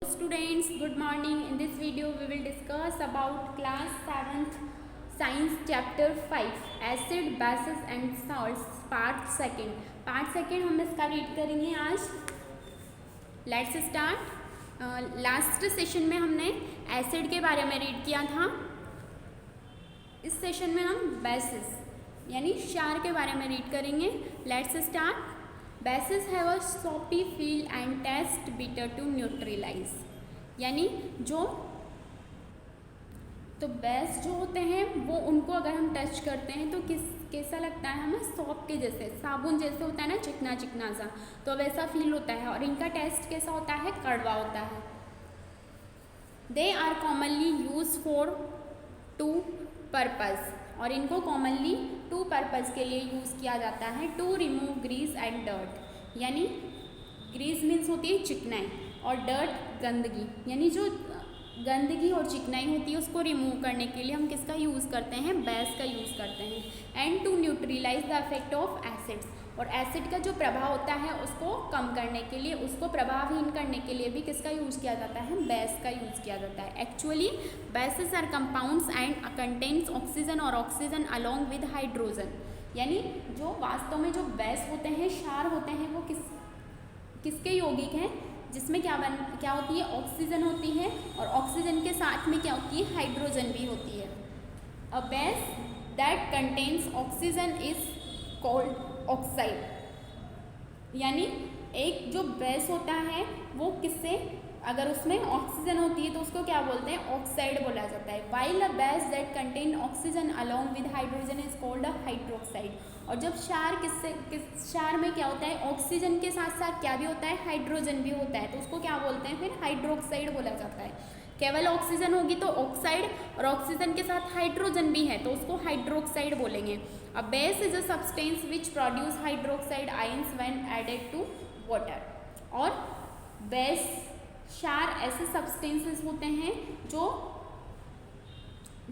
Students, good morning. In this video we will discuss about class 7th science chapter 5 acid bases and salts part second हम इसका read करेंगे आज. Let's start. Last session में हमने acid के बारे में रीड किया था. इस सेशन में हम बेसिस यानी क्षार के बारे में रीड करेंगे. Let's start. Bases have a soapy feel and taste bitter to neutralize. यानी तो बेस जो होते हैं वो उनको अगर हम टच करते हैं तो कैसा लगता है हमें, सॉप के जैसे, साबुन जैसे होता है ना, चिकना चिकना सा, तो वैसा फील होता है. और इनका टेस्ट कैसा होता है, कड़वा होता है. They are commonly use for two purpose. और इनको कॉमनली टू पर्पज़ के लिए यूज़ किया जाता है. To remove grease and dirt. यानी ग्रीस मीन्स होती है चिकनाई और डर्ट गंदगी, यानी जो गंदगी और चिकनाई होती है उसको रिमूव करने के लिए हम किसका यूज़ करते हैं, बेस का यूज़ करते हैं. And to neutralise the effect of acids. और एसिड का जो प्रभाव होता है उसको कम करने के लिए, उसको प्रभावहीन करने के लिए भी किसका यूज़ किया जाता है, बेस का यूज़ किया जाता है. Actually bases are compounds and contains oxygen और ऑक्सीजन अलॉन्ग विद हाइड्रोजन. यानी जो वास्तव में जो बेस होते हैं, क्षार होते हैं, वो किसके यौगिक हैं, जिसमें क्या होती है, ऑक्सीजन होती है. और ऑक्सीजन के साथ में क्या होती है, हाइड्रोजन भी होती है. A base that contains oxygen is called oxide. यानी एक जो बेस होता है वो किससे, अगर उसमें ऑक्सीजन होती है तो उसको क्या बोलते हैं, ऑक्साइड बोला जाता है. While a base that contain oxygen along with hydrogen is called a hydroxide. और जब क्षार में क्या होता है, ऑक्सीजन के साथ साथ क्या भी होता है, हाइड्रोजन भी होता है, तो उसको क्या बोलते हैं, फिर हाइड्रोक्साइड बोला जाता है. केवल ऑक्सीजन होगी तो ऑक्साइड, और ऑक्सीजन के साथ हाइड्रोजन भी है तो उसको हाइड्रोक्साइड बोलेंगे. A base is a substance which produce hydroxide ions when added to water. और बेस, क्षार ऐसे सब्सटेंसेस होते हैं जो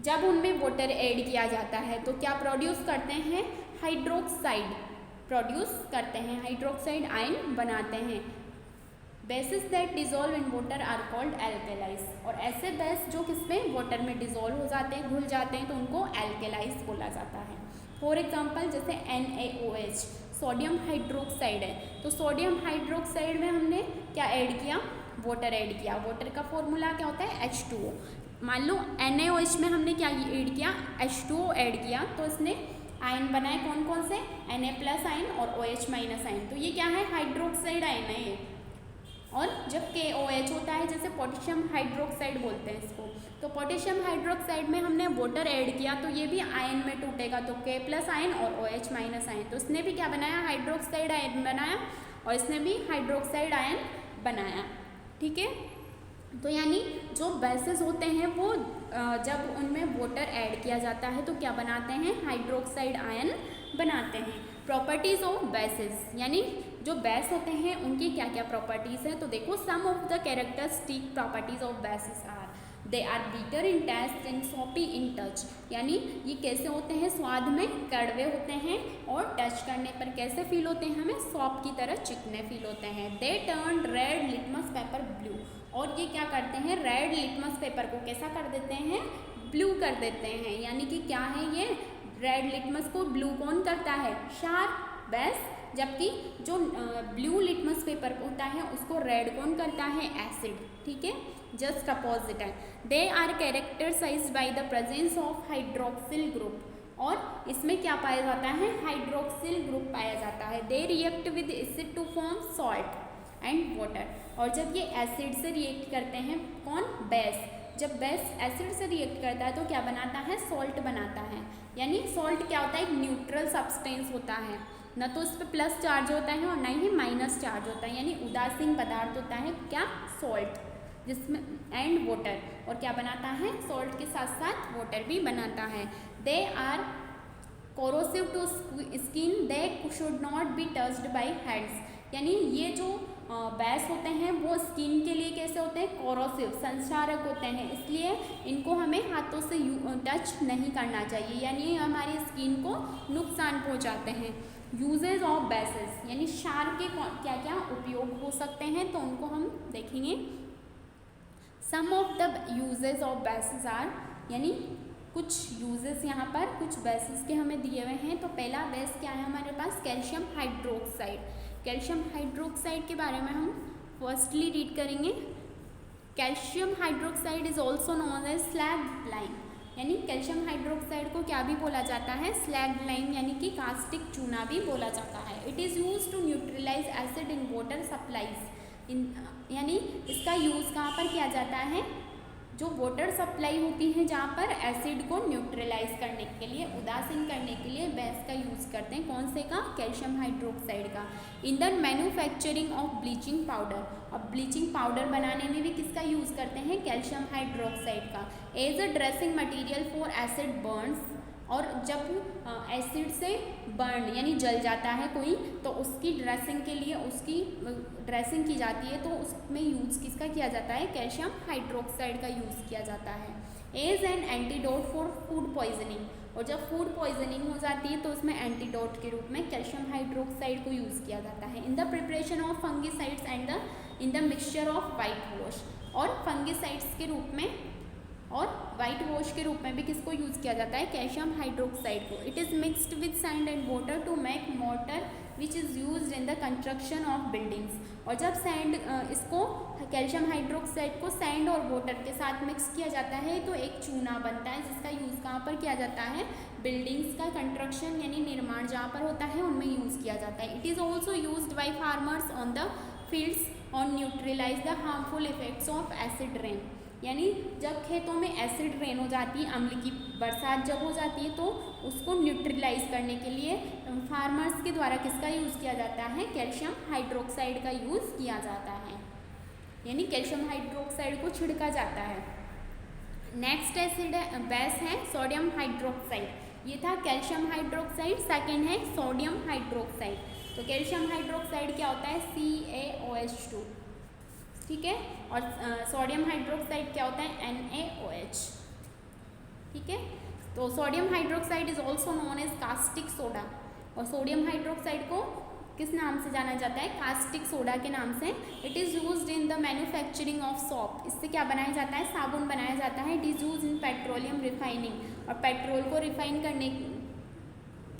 जब उनमें वाटर ऐड किया जाता है तो क्या प्रोड्यूस करते हैं, हाइड्रोक्साइड प्रोड्यूस करते हैं, हाइड्रोक्साइड आयन बनाते हैं. Bases that dissolve in water are called alkalis. और ऐसे बेस जो किसमें, वाटर में डिजोल्व हो जाते हैं, घुल जाते हैं, तो उनको एल्केलाइज बोला जाता है. फॉर एग्जाम्पल जैसे NaOH, सोडियम हाइड्रोक्साइड है, तो सोडियम हाइड्रोक्साइड में हमने क्या ऐड किया, वाटर ऐड किया. वाटर का फॉर्मूला क्या होता है, H2O. मान लो NaOH में हमने क्या ऐड किया, H2O ऐड किया, तो इसने आयन बनाए कौन कौन से, Na+ आयन और OH- आयन. तो ये क्या है, हाइड्रोक्साइड आयन है ये. और जब KOH होता है, जैसे पोटेशियम हाइड्रोक्साइड बोलते हैं इसको, तो पोटेशियम हाइड्रोक्साइड में हमने वाटर ऐड किया तो ये भी आयन में टूटेगा, तो K+ आयन और OH- आयन. तो इसने भी क्या बनाया, हाइड्रोक्साइड आयन बनाया, और इसने भी हाइड्रोक्साइड आयन बनाया. ठीक है. तो यानी जो बेसेस होते हैं वो जब उनमें वाटर ऐड किया जाता है तो क्या बनाते हैं, हाइड्रोक्साइड आयन बनाते हैं. प्रॉपर्टीज ऑफ बेसेस, यानी जो बेस होते हैं उनकी क्या क्या प्रॉपर्टीज है, तो देखो some of the characteristic properties of bases are they are bitter in taste and soapy in touch. यानी ये कैसे होते हैं, स्वाद में कड़वे होते हैं और टच करने पर कैसे फील होते हैं, हमें सॉप की तरह चिकने फील होते हैं. They turn red litmus paper blue. और ये क्या करते हैं, रेड लिटमस पेपर को कैसा कर देते हैं, ब्लू कर देते हैं. यानी कि क्या है ये, रेड लिटमस को ब्लू कौन करता है, क्षार, बेस. जबकि जो ब्लू लिटमस पेपर होता है उसको रेड कौन करता है, एसिड. ठीक है, जस्ट अपोजिट है. They are characterised by the presence of hydroxyl group. और इसमें क्या पाया जाता है, हाइड्रोक्सिल ग्रुप पाया जाता है. They react with acid to form salt and water. और जब ये एसिड से रिएक्ट करते हैं कौन, बेस, जब बेस एसिड से रिएक्ट करता है तो क्या बनाता है, सॉल्ट बनाता है. यानी सॉल्ट क्या होता है, एक न्यूट्रल सब्सटेंस होता है, न तो उस पर प्लस चार्ज होता है और न ही माइनस चार्ज होता है. यानी उदासीन पदार्थ होता है क्या, सॉल्ट, जिसमें एंड वाटर. और क्या बनाता है, सॉल्ट के साथ साथ वाटर भी बनाता है. They are corrosive to skin, they should not be touched by hands. यानी ये जो बेस होते हैं वो स्किन के लिए कैसे होते हैं, कोरोसिव, संक्षारक होते हैं, इसलिए इनको हमें हाथों से टच नहीं करना चाहिए, यानी हमारी स्किन को नुकसान पहुंचाते हैं. यूजेज ऑफ बेसिस, यानी क्षार के क्या क्या उपयोग हो सकते हैं, तो उनको हम देखेंगे. Some of the uses of bases are, यानी कुछ यूजेस यहाँ पर कुछ बेसिस के हमें दिए हुए हैं। तो पहला बेस क्या है हमारे पास, कैल्शियम हाइड्रोक्साइड। कैल्शियम हाइड्रोक्साइड के बारे में हम फर्स्टली रीड करेंगे। Calcium hydroxide is also known as slag lime, यानी कैल्शियम हाइड्रोक्साइड को क्या भी बोला जाता है, स्लैग लाइम यानी कि कास्टिक चूना भी बोला जाता है। It is use to neutralise acid in water supplies, यानी इसका यूज़ कहाँ पर किया जाता है, जो वाटर सप्लाई होती है जहाँ पर एसिड को न्यूट्रलाइज करने के लिए, उदासीन करने के लिए बेस का यूज़ करते हैं। कौन से का, कैल्शियम हाइड्रोक्साइड का। In the manufacturing of bleaching powder, अब ब्लीचिंग पाउडर बनाने में भी किसका यूज़ करते हैं, कैल्शियम हाइड्रोक्साइड का। As a dressing material for acid burns, और जब एसिड से बर्न यानी जल जाता है कोई, तो उसकी ड्रेसिंग के लिए उसकी ड्रेसिंग की जाती है, तो उसमें यूज़ किसका किया जाता है, कैल्शियम हाइड्रोक्साइड का यूज़ किया जाता है। As an antidote for food poisoning, और जब फूड पॉइजनिंग हो जाती है तो उसमें एंटीडोट के रूप में कैल्शियम हाइड्रोक्साइड को यूज़ किया जाता है। In the preparation of fungicides and in the mixture of white wash, और फंगिसाइड्स के रूप में और वाइट वॉश के रूप में भी किसको यूज़ किया जाता है, कैल्शियम हाइड्रोक्साइड को। It is mixed with sand and water to make mortar which is used in the construction of buildings, और जब सैंड इसको कैल्शियम हाइड्रोक्साइड को सैंड और वाटर के साथ मिक्स किया जाता है तो एक चूना बनता है, जिसका यूज़ कहाँ पर किया जाता है, बिल्डिंग्स का कंस्ट्रक्शन यानी निर्माण जहाँ पर होता है उनमें यूज़ किया जाता है। It is also used by farmers on the fields on neutralise the harmful effects of acid rain, यानी जब खेतों में एसिड रेन हो जाती है, अम्ल की बरसात जब हो जाती है, तो उसको न्यूट्रलाइज करने के लिए फार्मर्स के द्वारा किसका यूज़ किया जाता है, कैल्शियम हाइड्रोक्साइड का यूज़ किया जाता है, यानी कैल्शियम हाइड्रोक्साइड को छिड़का जाता है। नेक्स्ट एसिड बेस है सोडियम हाइड्रोक्साइड, ये था कैल्शियम हाइड्रोक्साइड। सेकेंड है सोडियम हाइड्रोक्साइड। तो कैल्शियम हाइड्रोक्साइड क्या होता है, CaOH2, ठीक है, और सोडियम हाइड्रोक्साइड क्या होता है, NaOH, ठीक है। तो sodium hydroxide is also known as caustic soda, और सोडियम हाइड्रोक्साइड को किस नाम से जाना जाता है, कास्टिक सोडा के नाम से। It is used in the manufacturing of shop, इससे क्या बनाया जाता है, साबुन बनाया जाता है। It is use in petroleum refining, और पेट्रोल को रिफाइन करने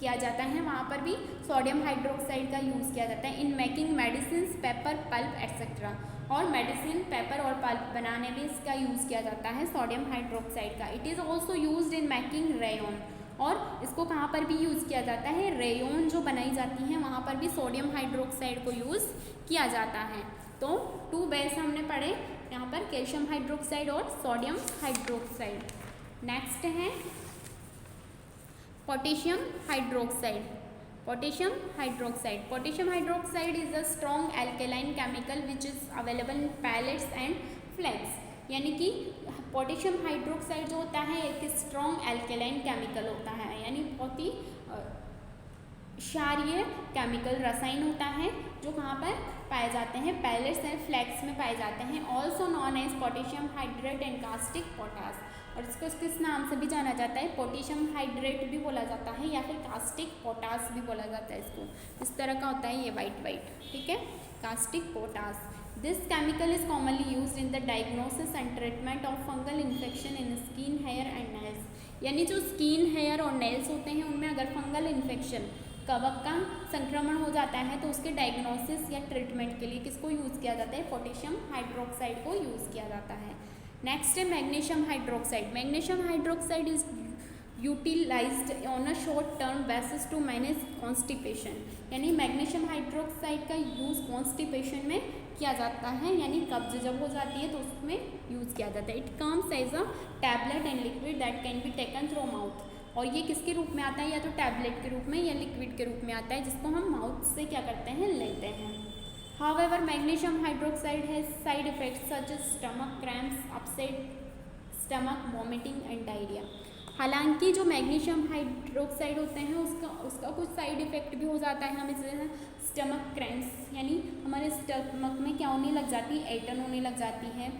किया जाता है, वहाँ पर भी सोडियम हाइड्रोक्साइड का यूज़ किया जाता है। In making medicine, paper, pulp etcetera, और मेडिसिन, पेपर और पल्प बनाने में इसका यूज़ किया जाता है सोडियम हाइड्रोक्साइड का। It is also used in making rayon, और इसको कहाँ पर भी यूज़ किया जाता है, रेयन जो बनाई जाती हैं वहाँ पर भी सोडियम हाइड्रोक्साइड को यूज़ किया जाता है। तो 2 बेस हमने पढ़े यहाँ पर, कैल्शियम हाइड्रोक्साइड और सोडियम हाइड्रोक्साइड। नेक्स्ट है potassium hydroxide. Potassium hydroxide, potassium hydroxide is a strong alkaline chemical which is available in pellets and flags, यानी कि पोटेशियम हाइड्रोक्साइड जो होता है एक स्ट्रॉन्ग एल्केलाइन केमिकल होता है, यानी बहुत ही क्षारीय केमिकल रसायन होता है, जो कहाँ पर पाए जाते हैं, पैलेट्स एंड फ्लैग्स में पाए जाते हैं। Also known as potassium hydrate and caustic potash, और इसको किस नाम से भी जाना जाता है, पोटेशियम हाइड्रेट भी बोला जाता है या फिर कास्टिक पोटास भी बोला जाता है। इसको इस तरह का होता है ये वाइट वाइट, ठीक है, caustic potash. This chemical is commonly used in the diagnosis and treatment of fungal infection in skin, hair and nails, यानी जो स्किन, हेयर और नेल्स होते हैं उनमें अगर फंगल इन्फेक्शन, कवक का संक्रमण हो जाता है तो उसके डायग्नोसिस या ट्रीटमेंट के लिए किसको यूज़ किया जाता है, पोटेशियम हाइड्रोक्साइड को यूज़ किया जाता है। नेक्स्ट है magnesium hydroxide. Magnesium hydroxide is utilised on a short term basis to manage constipation, यानी मैग्नीशियम हाइड्रोक्साइड का यूज़ कॉन्स्टिपेशन में किया जाता है, यानी कब्ज जब हो जाती है तो उसमें यूज़ किया जाता है। It comes as a tablet and liquid that can be taken through mouth, और ये किसके रूप में आता है, या तो टैबलेट के रूप में या लिक्विड के रूप में आता है, जिसको हम माउथ से क्या करते हैं, लेते हैं। However magnesium hydroxide has side effects such as stomach cramps, upset stomach, vomiting and diarrhoea. हालांकि जो मैग्नीशियम हाइड्रोक्साइड होते हैं उसका कुछ साइड इफेक्ट भी हो जाता है, हम इसे स्टमक क्रैम्प्स, यानी हमारे स्टमक में क्या होने लग जाती है, ऐंठन होने लग जाती है,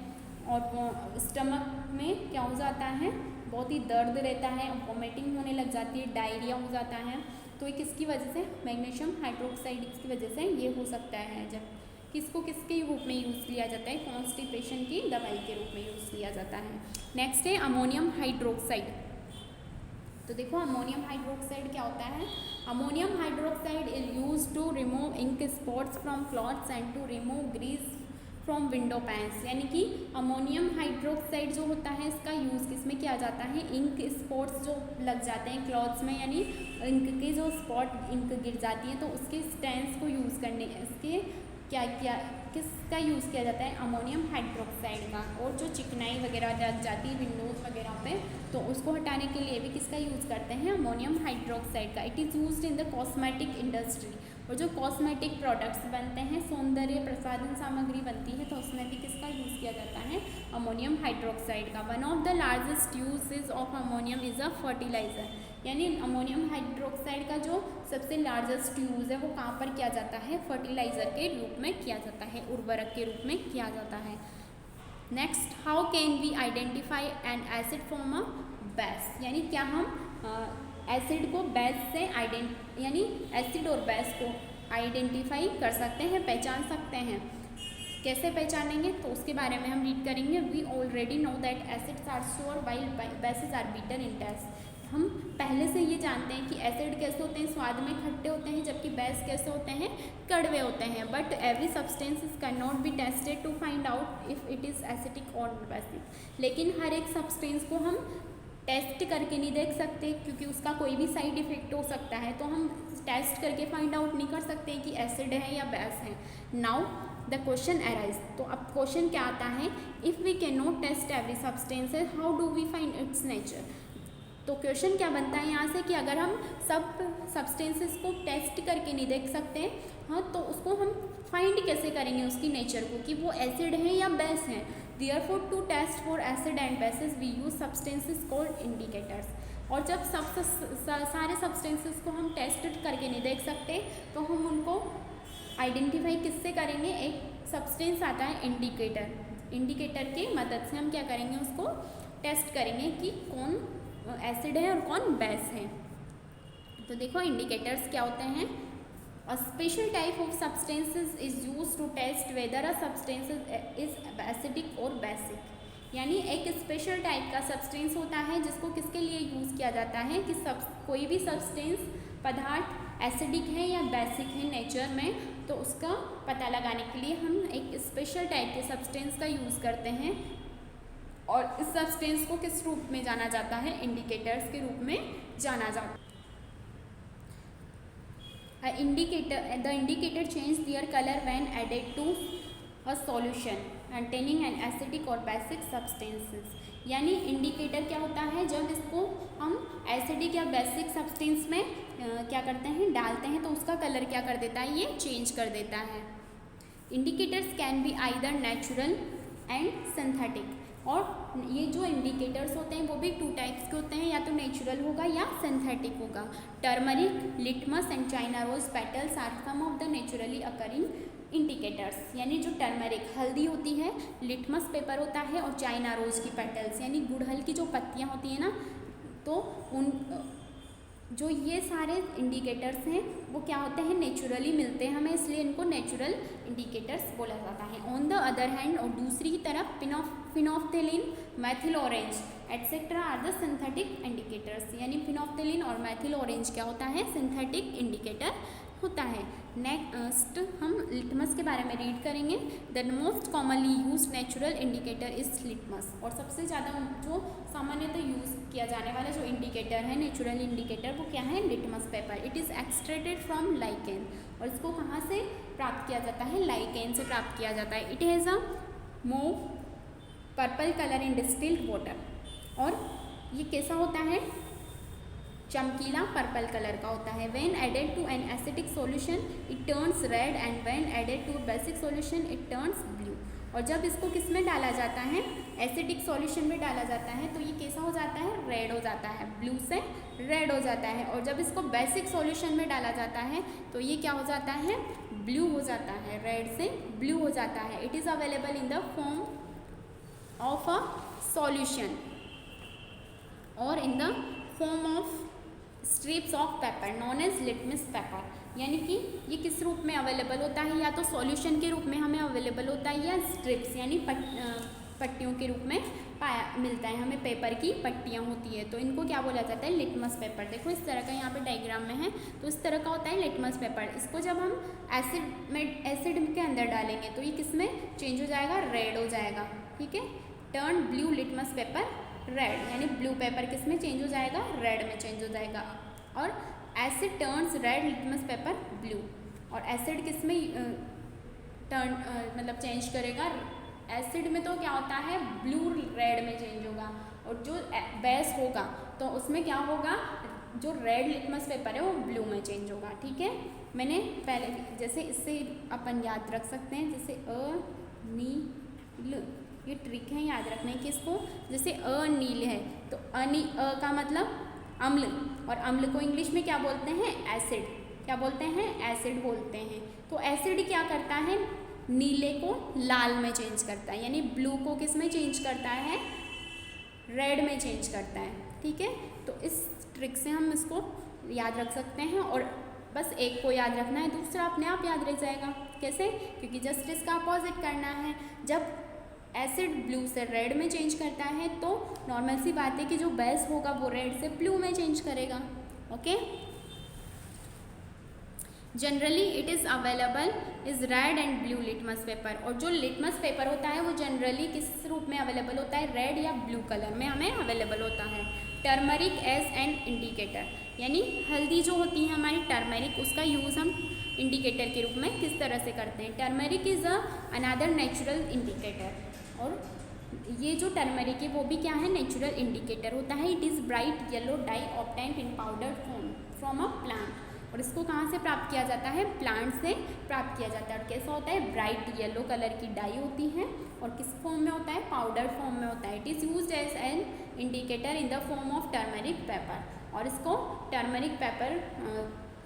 और स्टमक में क्या हो जाता है, बहुत ही दर्द रहता है, वॉमिटिंग होने लग जाती है, डायरिया हो जाता है। तो ये किसकी वजह से, मैग्नीशियम हाइड्रोक्साइड की वजह से ये हो सकता है। जब किसको किसके रूप में यूज़ किया जाता है, कॉन्स्टिपेशन की दवाई के रूप में यूज़ किया जाता है। नेक्स्ट है अमोनियम हाइड्रोक्साइड। तो देखो अमोनियम हाइड्रोक्साइड क्या होता है। Ammonium hydroxide is use to remove ink spots from clothes and to remove grease from window panes. यानी कि अमोनियम हाइड्रोक्साइड जो होता है इसका यूज़ किस में किया जाता है, इंक स्पॉट्स जो लग जाते हैं क्लॉथ्स में, यानी इंक के जो स्पॉट इंक गिर जाती है तो उसके स्टैंड्स को यूज़ करने, इसके क्या किसका यूज़ किया जाता है, अमोनियम हाइड्रोक्साइड का। और जो चिकनाई वगैरह लग जाती है विंडोज़ वगैरह पे तो उसको हटाने के लिए भी किसका यूज़ करते हैं, अमोनियम हाइड्रोक्साइड का। It is used in the cosmetic industry. और जो कॉस्मेटिक प्रोडक्ट्स बनते हैं, सौंदर्य प्रसाधन सामग्री बनती है तो उसमें भी किसका यूज़ किया जाता है, अमोनियम हाइड्रोक्साइड का। One of the largest usages of ammonium is a fertiliser. यानी अमोनियम हाइड्रोक्साइड का जो सबसे लार्जेस्ट यूज़ है वो कहाँ पर किया जाता है, फर्टिलाइज़र के रूप में किया जाता है, उर्वरक के रूप में किया जाता है। Next, how can we identify an acid from a base. यानी क्या हम एसिड को बेस से यानी एसिड और बेस को आइडेंटिफाई कर सकते हैं, पहचान सकते हैं। कैसे पहचानेंगे तो उसके बारे में हम रीड करेंगे। We already know that acids are sour while bases are bitter in taste. हम पहले से ये जानते हैं कि एसिड कैसे होते हैं, स्वाद में खट्टे होते हैं, जबकि बेस कैसे होते हैं, कड़वे होते हैं। But every substance can not be tested to find out if it is acidic और बेसिक। लेकिन हर एक सब्सटेंस को हम टेस्ट करके नहीं देख सकते क्योंकि उसका कोई भी साइड इफेक्ट हो सकता है, तो हम टेस्ट करके फाइंड आउट नहीं कर सकते कि एसिड है या बेस है। Now the question arise. तो अब क्वेश्चन क्या आता है, if we can not test every substance how do we find its nature. तो क्वेश्चन क्या बनता है यहाँ से कि अगर हम सब सब्सटेंसेस को टेस्ट करके नहीं देख सकते, हाँ, तो उसको हम फाइंड कैसे करेंगे उसकी नेचर को कि वो एसिड है या बेस है। Therefore, to test for acid and bases, we use substances called indicators. और जब सारे सब्सटेंसेस को हम टेस्ट करके नहीं देख सकते तो हम उनको आइडेंटिफाई किससे करेंगे, एक सब्सटेंस आता है इंडिकेटर। इंडिकेटर की मदद से हम क्या करेंगे, उसको टेस्ट करेंगे कि कौन एसिड है और कौन बेस है। तो देखो इंडिकेटर्स क्या होते हैं। A special type of substances is used to test whether a substance is acidic or basic. यानी एक स्पेशल टाइप का सब्सटेंस होता है जिसको किसके लिए यूज़ किया जाता है कि कोई भी सब्सटेंस पदार्थ एसिडिक है या बेसिक है नेचर में, तो उसका पता लगाने के लिए हम एक स्पेशल टाइप के सब्सटेंस का यूज़ करते हैं। और इस सब्सटेंस को किस रूप में जाना जाता है, इंडिकेटर्स के रूप में जाना जाता है। The indicator change their color when added to a solution containing an acidic or basic substances. यानी इंडिकेटर क्या होता है, जब इसको हम एसिडिक या बेसिक सब्सटेंस में क्या करते हैं, डालते हैं, तो उसका कलर क्या कर देता है, ये चेंज कर देता है। Indicators can be either natural and synthetic. और ये जो इंडिकेटर्स होते हैं वो भी टू टाइप्स के होते हैं, या तो नेचुरल होगा या सिंथेटिक होगा। Turmeric, litmus and China rose petals are some of the naturally occurring indicators. यानी जो टर्मरिक हल्दी होती है, लिटमस पेपर होता है और चाइना रोज की पेटल्स यानी गुड़हल की जो पत्तियाँ होती हैं ना, तो उन जो ये सारे इंडिकेटर्स हैं वो क्या होते हैं, नेचुरली मिलते हैं हमें, इसलिए इनको नेचुरल इंडिकेटर्स बोला जाता है। ऑन द अदर हैंड, और दूसरी तरफ phenolphthalein, methyl orange etcetera are the synthetic indicators. यानी फिनोफ्थेलिन और मैथिल ऑरेंज क्या होता है, सिंथेटिक इंडिकेटर होता है। नेक्स्ट हम लिटमस के बारे में रीड करेंगे। The most commonly use natural indicator is litmus. और सबसे ज़्यादा जो सामान्यतः यूज़ किया जाने वाला जो इंडिकेटर है, नेचुरल इंडिकेटर, वो क्या है, litmus paper. It is extracted from lichen. और इसको कहाँ से प्राप्त किया जाता है, लाइकेन से प्राप्त किया जाता है। It has a move purple colour in distilled water. और ये कैसा होता है, चमकीला पर्पल कलर का होता है। When added to an acidic solution it turns red and when added to basic solution it turns blue. और जब इसको किस में डाला जाता है, एसिडिक सॉल्यूशन में डाला जाता है, तो ये कैसा हो जाता है, रेड हो जाता है, ब्लू से रेड हो जाता है। और जब इसको बेसिक सॉल्यूशन में डाला जाता है तो ये क्या हो जाता है, ब्लू हो जाता है, रेड से ब्लू हो जाता है। It is available in the form of a solution और in the form of strips of paper known as litmus paper. यानी कि ये किस रूप में अवेलेबल होता है, या तो सॉल्यूशन के रूप में हमें अवेलेबल होता है, या स्ट्रिप्स यानी पट्टियों के रूप में मिलता है हमें, पेपर की पट्टियाँ होती है, तो इनको क्या बोला जाता है, लिटमस पेपर। देखो इस तरह का यहाँ पे डायग्राम में है, तो इस तरह का होता है लिटमस पेपर। इसको जब हम एसिड के अंदर डालेंगे तो ये किस में चेंज हो जाएगा, रेड हो जाएगा, ठीक है। Turn blue litmus paper red, यानी ब्लू पेपर किस में चेंज हो जाएगा, रेड में चेंज हो जाएगा। और asset turns red litmus paper blue, और एसिड किस में टर्न मतलब चेंज करेगा, एसिड में तो क्या होता है, ब्लू रेड में चेंज होगा, और जो बेस होगा तो उसमें क्या होगा, जो रेड लिटमस पेपर है वो ब्लू में चेंज होगा, ठीक है। मैंने पहले जैसे इससे अपन याद रख सकते हैं, जैसे अनील, ये ट्रिक है याद रखने की इसको। जैसे अनील है तो अ का मतलब अम्ल, और अम्ल को इंग्लिश में क्या बोलते हैं, एसिड। क्या बोलते हैं, एसिड बोलते हैं। तो एसिड क्या करता है, नीले को लाल में चेंज करता है, यानी ब्लू को किस में चेंज करता है, रेड में चेंज करता है, ठीक है। तो इस ट्रिक से हम इसको याद रख सकते हैं, और बस एक को याद रखना है, दूसरा अपने आप याद रह जाएगा। कैसे, क्योंकि जस्ट इसका अपोजिट करना है। जब एसिड ब्लू से रेड में चेंज करता है तो नॉर्मल सी बात है कि जो बेस होगा वो रेड से ब्लू में चेंज करेगा, okay. Generally it is available is red and blue litmus paper, और जो लिटमस पेपर होता है वो जनरली किस रूप में अवेलेबल होता है, रेड या ब्लू कलर में हमें अवेलेबल होता है। टर्मरिक एज एन इंडिकेटर, यानी हल्दी जो होती है हमारी टर्मरिक, उसका यूज़ हम इंडिकेटर के रूप में किस तरह से करते हैं। Turmeric is another natural indicator, और ये जो टर्मरिक है वो भी क्या है, नेचुरल इंडिकेटर होता है। It is bright yellow die obtained in powder form from a plant, और इसको कहाँ से प्राप्त किया जाता है, प्लांट से प्राप्त किया जाता है। और कैसा होता है, ब्राइट येलो कलर की डाई होती है, और किस फॉर्म में होता है, पाउडर फॉर्म में होता है। It is used as an indicator in the form of turmeric paper, और इसको टर्मरिक पेपर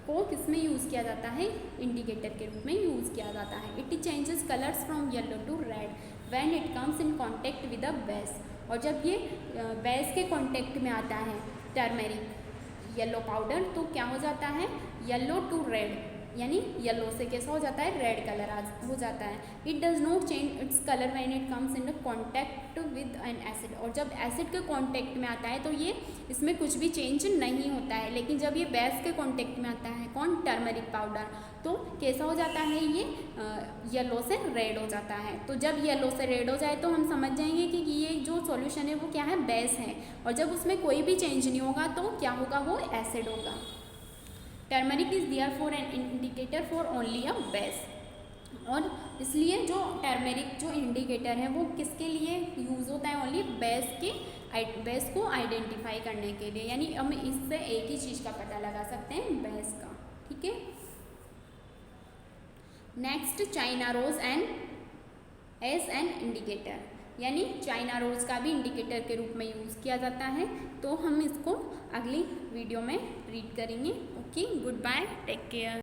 को किस में यूज़ किया जाता है, इंडिकेटर के रूप में यूज़ किया जाता है। It changes colours from yellow to red when it comes in contact with a base, और जब ये बेस के कॉन्टेक्ट में आता है टर्मरिक येलो पाउडर, तो क्या हो जाता है, येलो टू रेड, यानी येलो से कैसा हो जाता है, रेड कलर हो जाता है। It does not change its colour when it comes in contact with N acid, और जब एसिड के कॉन्टैक्ट में आता है तो ये इसमें कुछ भी चेंज नहीं होता है। लेकिन जब ये बेस के कॉन्टैक्ट में आता है, कौन, टर्मरिक पाउडर, तो कैसा हो जाता है, ये येलो से रेड हो जाता है। तो जब येलो से रेड हो जाए तो हम समझ जाएंगे कि ये जो सॉल्यूशन है वो क्या है, बेस है, और जब उसमें कोई भी चेंज नहीं होगा तो क्या होगा, वो एसिड होगा। Turmeric is therefore an indicator for only a base, और इसलिए जो टर्मरिक जो इंडिकेटर है वो किसके लिए यूज़ होता है, ओनली बेस को आइडेंटिफाई करने के लिए, यानी हम इससे एक ही चीज़ का पता लगा सकते हैं, बेस का, ठीक है। Next, China rose and as an indicator, यानी चाइना रोज का भी इंडिकेटर के रूप में यूज़ किया जाता है। तो हम इसको अगली वीडियो में रीड करेंगे। Okay, goodbye, take care.